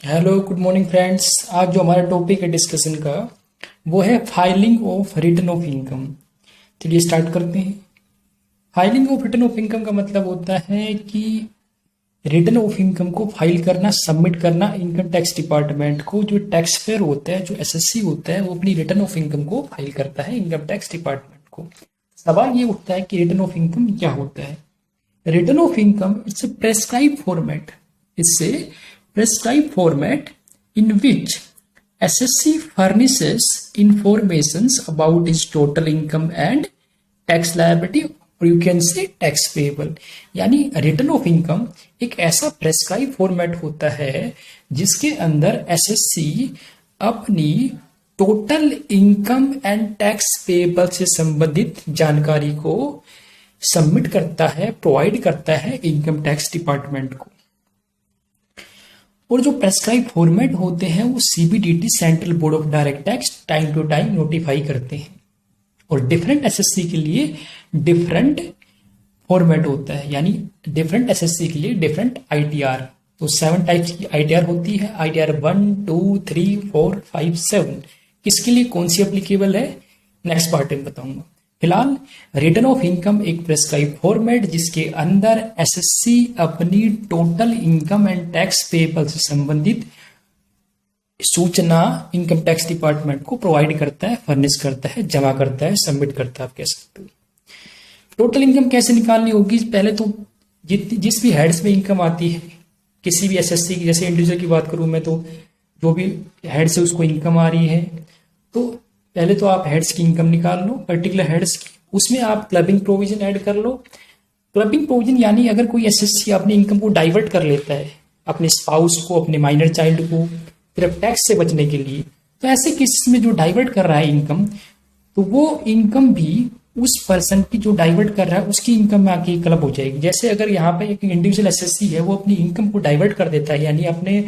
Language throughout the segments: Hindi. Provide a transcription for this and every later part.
Hello good morning friends. आज जो हमारा टॉपिक है डिस्कशन का वो है filing of return of income. चलिए स्टार्ट करते हैं। Filing of return of income का मतलब होता है कि रिटर्न ऑफ इनकम को फाइल करना, सबमिट करना इनकम टैक्स डिपार्टमेंट को। जो टैक्स पेयर होता है, जो एसएससी होता है, वो अपनी रिटर्न ऑफ इनकम को फाइल करता है इनकम टैक्स डिपार्टमेंट को। सवाल ये उठता है कि रिटर्न ऑफ इनकम क्या होता है। Return of income it's a prescribed format. It's a prescribed format in which SSC furnishes informations about its total income and tax liability, or you can say tax payable। यानी रिटर्न ऑफ इनकम एक ऐसा प्रेस्क्राइब फॉर्मेट होता है जिसके अंदर एसएससी अपनी total income and tax payable से संबंधित जानकारी को सबमिट करता है, प्रोवाइड करता है इनकम टैक्स डिपार्टमेंट को। और जो प्रेस्क्राइब फॉर्मेट होते हैं वो CBDT, central board of direct tax, time to time notify करते हैं। और डिफरेंट एसएससी के लिए डिफरेंट फॉर्मेट होता है, यानी डिफरेंट एसएससी के लिए डिफरेंट आईटीआर। तो 7 टाइप्स की आईटीआर होती है। आईटीआर 1, 2, 3, 4, 5, 7 किसके लिए कौन सी एप्लीकेबल है नेक्स्ट पार्ट में बताऊंगा। फिलहाल रिटर्न ऑफ इनकम एक प्रेस्क्राइब फॉर्मेट जिसके अंदर एसएससी अपनी total income and tax payable से संबंधित सूचना इनकम टैक्स डिपार्टमेंट को प्रोवाइड करता है, फर्निश करता है, जमा करता है, सबमिट करता है, आप कह सकते हो। टोटल इनकम कैसे निकालनी होगी? पहले तो जिस भी हेड्स में इनकम आती है किसी भी एसएससी की, जैसे इंडिविजुअल की बात करूं मैं, तो जो भी हेड से उसको इनकम आ रही है, तो पहले तो आप हेड्स की इनकम निकाल लो, पर्टिकुलर हेड्स की। उसमें आप क्लबिंग प्रोविजन ऐड कर लो। क्लबिंग प्रोविजन यानी अगर कोई एसएससी अपनी इनकम को डाइवर्ट कर लेता है अपने स्पाउस को, अपने माइनर चाइल्ड को, सिर्फ टैक्स से बचने के लिए, तो ऐसे केसेस में जो डाइवर्ट कर रहा है इनकम, तो वो इनकम भी उस पर्सन की जो डाइवर्ट कर रहा है उसकी इनकम में आके क्लब हो जाएगी। जैसे अगर यहाँ पे एक इंडिविजुअल एसएससी है, वो अपनी इनकम को डाइवर्ट कर देता है, यानी अपने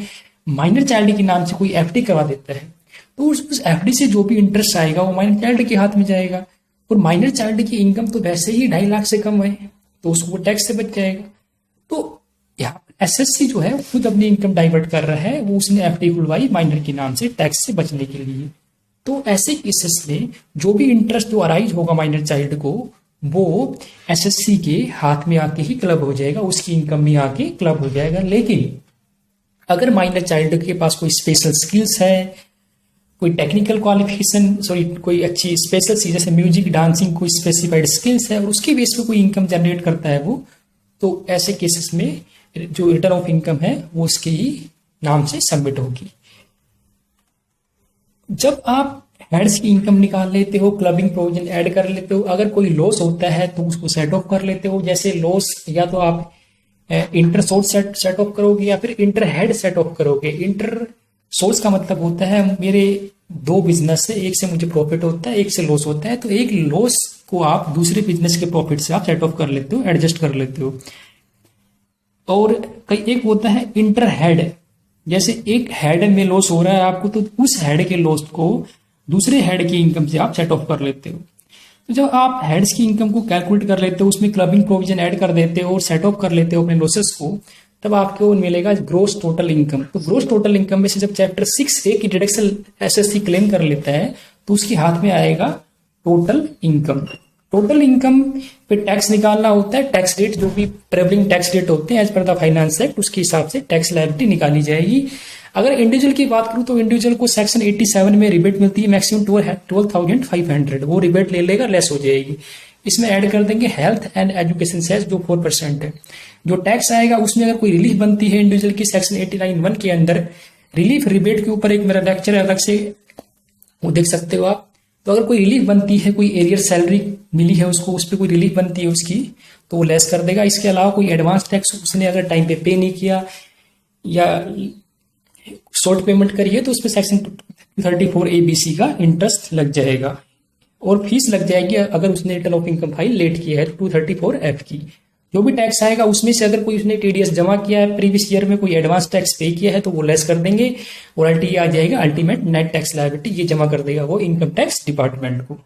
माइनर चाइल्ड के नाम से कोई एफडी करवा देता है, तो उस एफडी से जो भी इंटरेस्ट आएगा वो माइनर चाइल्ड के हाथ में जाएगा। और माइनर चाइल्ड की इनकम तो वैसे ही 2.5 लाख से कम है, तो उसको टैक्स से बच जाएगा। तो यहाँ एसएससी जो है खुद अपनी इनकम डाइवर्ट कर रहा है, वो उसने एफडी खुलवाई माइनर के नाम से टैक्स से बचने के लिए। तो ऐसे केसेस में जो भी इंटरेस्ट जो अराइज होगा माइनर चाइल्ड को, वो एसएससी के हाथ में आके ही क्लब हो जाएगा, उसकी इनकम में आके क्लब हो जाएगा। लेकिन अगर माइनर चाइल्ड के पास कोई स्पेशल स्किल्स है, कोई टेक्निकल क्वालिफिकेशन, कोई अच्छी स्पेशल चीज जैसे म्यूजिक, डांसिंग, कोई स्पेसिफाइड स्किल्स है और उसके बेस पे कोई इनकम जनरेट करता है वो, तो ऐसे केसेस में जो रिटर्न ऑफ इनकम है वो उसके ही नाम से सबमिट होगी। जब आप हेड्स की इनकम निकाल लेते हो, क्लबिंग प्रोविजन ऐड कर लेते हो, अगर कोई लॉस होता है तो उसको सेट ऑफ कर लेते हो। जैसे लॉस या तो आप इंटर सोर्स सेट ऑफ करोगे या फिर इंटर हेड सेट ऑफ करोगे। इंटर सोर्स का मतलब होता है मेरे 2 बिजनेस से, एक से मुझे प्रॉफिट होता है, एक से लॉस होता है, तो एक लॉस को आप दूसरे बिजनेस के प्रॉफिट से आप सेट ऑफ कर लेते हो, एडजस्ट कर लेते हो। और एक होता है इंटर हेड, जैसे एक हेड में लॉस हो रहा है आपको, तो उस हेड के लॉस को दूसरे हेड की इनकम से आप सेट ऑफ कर लेते हो। तो जब आप हेड्स की इनकम को कैलकुलेट कर लेते हो, उसमें क्लबिंग प्रोविजन ऐड कर देते हो और सेट ऑफ कर लेते हो अपने लॉसेस को, तब आपको मिलेगा ग्रोस टोटल इनकम। तो ग्रोस टोटल इनकम में से जब चैप्टर 6A की डिडक्शन एसएससी क्लेम कर लेता है, तो उसके हाथ में आएगा टोटल इनकम। टोटल इनकम पे टैक्स निकालना होता है। टैक्स रेट जो भी प्रेवलिंग टैक्स रेट होते हैं as per the finance act, उसके हिसाब से टैक्स लायबिलिटी निकाली जाएगी। अगर इंडिविजुअल की बात करूं तो इंडिविजुअल को सेक्शन 87 में रिबेट मिलती है मैक्सिमम 12,500, वो रिबेट ले लेगा, लेस हो जाएगी। इसमें ऐड कर देंगे हेल्थ एंड एजुकेशन सेस जो 4% है। जो टैक्स आएगा उसमें अगर कोई रिलीफ बनती है इंडिविजुअल की सेक्शन 89(1) के अंदर, रिलीफ रिबेट के ऊपर एक मेरा लेक्चर है अलग से, वो देख सकते हो आप। तो अगर कोई रिलीफ बनती है, कोई एरियर सैलरी मिली है उसको, उस पर कोई रिलीफ बनती है उसकी, तो वो लेस कर देगा। इसके अलावा कोई एडवांस टैक्स उसने अगर टाइम पे नहीं किया या शॉर्ट पेमेंट करी है, तो उसमें सेक्शन 34 ABC का इंटरेस्ट लग जाएगा और फीस लग जाएगी अगर उसने return of income file late किया है, 234F की। जो भी टैक्स आएगा उसमें से अगर कोई उसने टीडीएस जमा किया है प्रीवियस ईयर में, कोई एडवांस टैक्स पे किया है, तो वो लेस कर देंगे और अल्टी आ जाएगा अल्टीमेट नेट टैक्स लायबिलिटी, ये जमा कर देगा वो इनकम टैक्स डिपार्टमेंट को।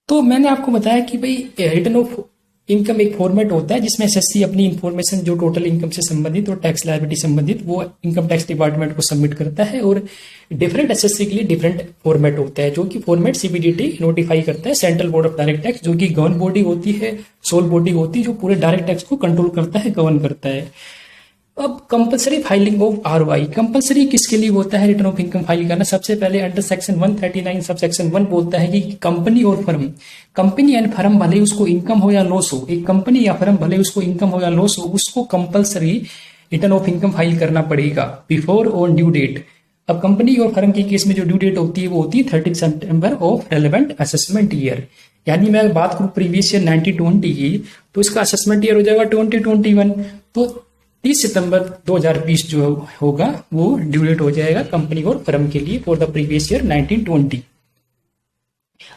तो मैंने आपको बताया कि भाई रिटर्न ऑफ इनकम एक फॉर्मेट होता है जिसमें एसएससी अपनी इंफॉर्मेशन जो टोटल इनकम से संबंधित और टैक्स लायबिलिटी संबंधित वो इनकम टैक्स डिपार्टमेंट को सबमिट करता है। और डिफरेंट एसएससी के लिए डिफरेंट फॉर्मेट होता है, जो कि फॉर्मेट सीबीडीटी नोटिफाई करता है central board of direct tax, जो कि गवर्न बॉडी होती है, सोल बॉडी होती है, जो पूरे डायरेक्ट टैक्स को कंट्रोल करता है, गवर्न करता है। अब compulsory filing of ROI compulsory किसके लिए होता है रिटर्न ऑफ इनकम फाइल करना? सबसे पहले अंडर सेक्शन 139 सब सेक्शन 1 बोलता है कि कंपनी और फर्म, कंपनी एंड फर्म भले उसको इनकम हो या लॉस हो, एक कंपनी या फर्म भले उसको इनकम हो या लॉस हो, उसको compulsory return of income file करना पड़ेगा बिफोर ऑन ड्यू डेट। अब कंपनी और फर्म के केस में जो ड्यू डेट होती है वो होती है 30 सितंबर ऑफ रेलेवेंट असेसमेंट ईयर। यानी मैं बात करूं प्रीवियस ईयर 1920 की, तो इसका असेसमेंट ईयर हो जाएगा 2021। तो 30 सितंबर 2020 जो होगा वो ड्यू डेट हो जाएगा कंपनी और फर्म के लिए फॉर द प्रीवियस ईयर 1920,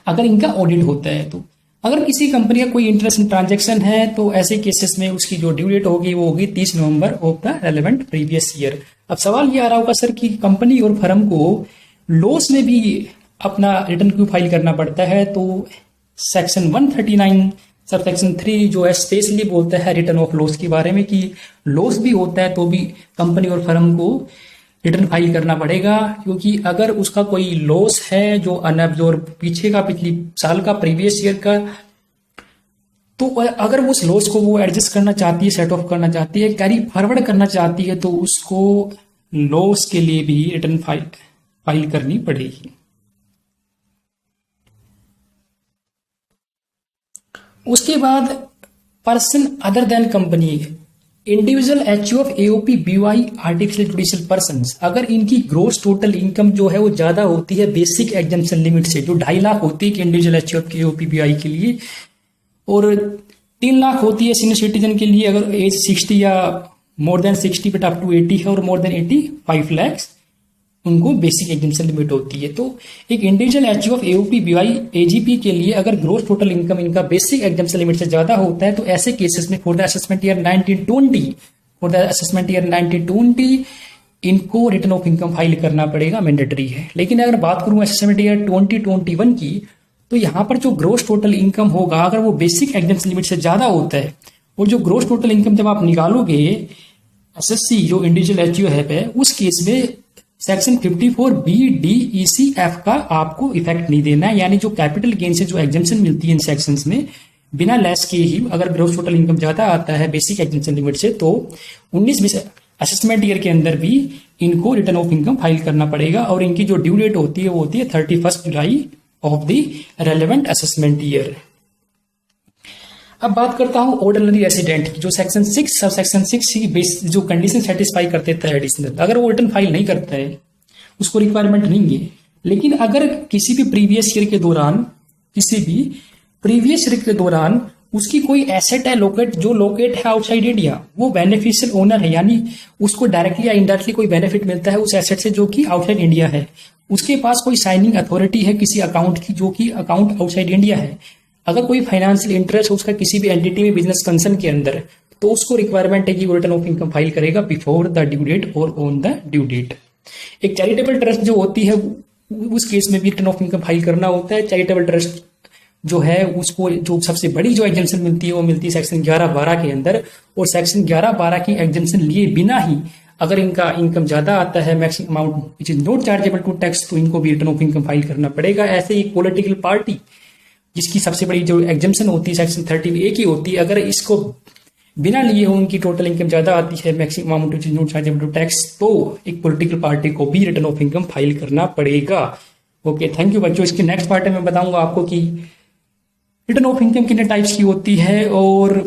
अगर इनका ऑडिट होता है तो। अगर किसी कंपनी का कोई इंटरेस्ट ट्रांजैक्शन है तो ऐसे केसेस में उसकी जो ड्यू डेट होगी वो होगी 30 November of the relevant previous year. अब सवाल ये आ रहा होगा सर कि कंपनी और फर्म को लॉस में भी अपना रिटर्न क्यों फाइल करना पड़ता है? तो सेक्शन 139 सब सेक्शन 3 जो है स्पेशली बोलता है रिटर्न ऑफ लॉस के बारे में, कि लॉस भी होता है तो भी कंपनी और फर्म को रिटर्न फाइल करना पड़ेगा, क्योंकि अगर उसका कोई लॉस है जो अनअब्जॉर्ब पीछे का पिछली साल का प्रीवियस ईयर का, तो अगर वो उस लॉस को वो एडजस्ट करना चाहती है, सेट ऑफ करना चाहती है, कैरी फॉरवर्ड करना चाहती है, तो उसको लॉस के लिए भी रिटर्न फाइल करनी पड़ेगी। उसके बाद person other than company, individual HU of AOP BY artificial judicial person, अगर इनकी ग्रोस टोटल इनकम जो है वो ज्यादा होती है बेसिक एग्जम्पशन लिमिट से, जो 2.5 लाख होती है individual HU of AOP BY के लिए, और 3 लाख होती है सीनियर सिटीजन के लिए अगर एज 60 या more than 60 but up to 80 है, और मोर देन 85 लैक्स उनको बेसिक एग्जम्पशन लिमिट होती है। तो एक individual HU of AOP BY AGP के लिए अगर ग्रोस टोटल इनकम इनका बेसिक एग्जम्पशन लिमिट से ज्यादा होता है तो ऐसे केसेस में फॉर द असेसमेंट ईयर 1920 इनको रिटर्न ऑफ इनकम फाइल करना पड़ेगा, मैंडेटरी है। लेकिन अगर बात करूं असेसमेंट ईयर 2021 की, तो यहां पर जो ग्रोस टोटल इनकम होगा अगर वो बेसिक एग्जम्पशन लिमिट से ज्यादा होता है, और जो ग्रोस टोटल इनकम जब आप निकालोगे एसएससी जो इंडिविजुअल एचयू है उस केस में section 54 B D E C F का आपको इफेक्ट नहीं देना है। यानी जो कैपिटल गेन से जो एग्जम्पशन मिलती है इन सेक्शंस में बिना लेस के ही अगर ग्रोस टोटल इनकम ज्यादा आता है बेसिक एग्जम्पशन लिमिट से, तो 19-20 असेसमेंट ईयर के अंदर भी इनको रिटर्न ऑफ इनकम फाइल करना पड़ेगा, और इनकी जो ड्यू डेट होती है वो होती है 31 July of the relevant assessment year. अब बात करता हूं ऑर्डिनरी रेसिडेंट की, जो सेक्शन 6 सब सेक्शन 6 की बेस जो कंडीशन सेटिस्फाई कर देता है एडिशनल, अगर वो रिटर्न फाइल नहीं करता है उसको रिक्वायरमेंट नहीं है। लेकिन अगर किसी भी प्रीवियस ईयर के दौरान उसकी कोई एसेट है लोकेट है आउटसाइड इंडिया, वो बेनिफिशियल ओनर है, यानी उसको डायरेक्टली या इनडायरेक्टली कोई बेनिफिट मिलता है उस एसेट से जो कि आउटसाइड इंडिया है, उसके पास कोई साइनिंग अथॉरिटी है किसी अकाउंट की जो कि अकाउंट आउटसाइड इंडिया है, अगर कोई फाइनेंशियल इंटरेस्ट है उसका किसी भी एंटिटी में बिजनेस कंसर्न के अंदर, तो उसको रिक्वायरमेंट है कि वो रिटर्न ऑफ इनकम फाइल करेगा बिफोर द ड्यू डेट और ऑन द ड्यू डेट। एक चैरिटेबल ट्रस्ट जो होती है उस केस में भी रिटर्न ऑफ इनकम फाइल करना होता है। चैरिटेबल ट्रस्ट जो है उसको जो सबसे बड़ी जो एग्जम्पशन मिलती है वो मिलती है सेक्शन 11-12 के अंदर, और सेक्शन 11-12 की एग्जम्पशन लिए बिना ही अगर इनका इनकम ज्यादा आता है maximum amount which is not chargeable to tax, तो इनको भी रिटर्न ऑफ इनकम फाइल करना पड़ेगा। ऐसे ही पॉलिटिकल पार्टी जिसकी सबसे बड़ी जो एग्जम्पशन होती है सेक्शन 13A की होती है, अगर इसको बिना लिए हो उनकी टोटल इनकम ज्यादा आती है maximum amount which is not chargeable to tax, तो एक पॉलिटिकल पार्टी को भी रिटर्न ऑफ इनकम फाइल करना पड़ेगा। ओके, थैंक यू बच्चों। इसके नेक्स्ट पार्ट में मैं बताऊंगा आपको कि रिटर्न ऑफ इनकम कितने टाइप्स की होती है और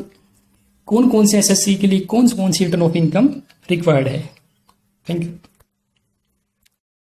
कौन कौन से एसएससी के लिए कौन सी रिटर्न ऑफ इनकम रिक्वायर्ड है। Thank you.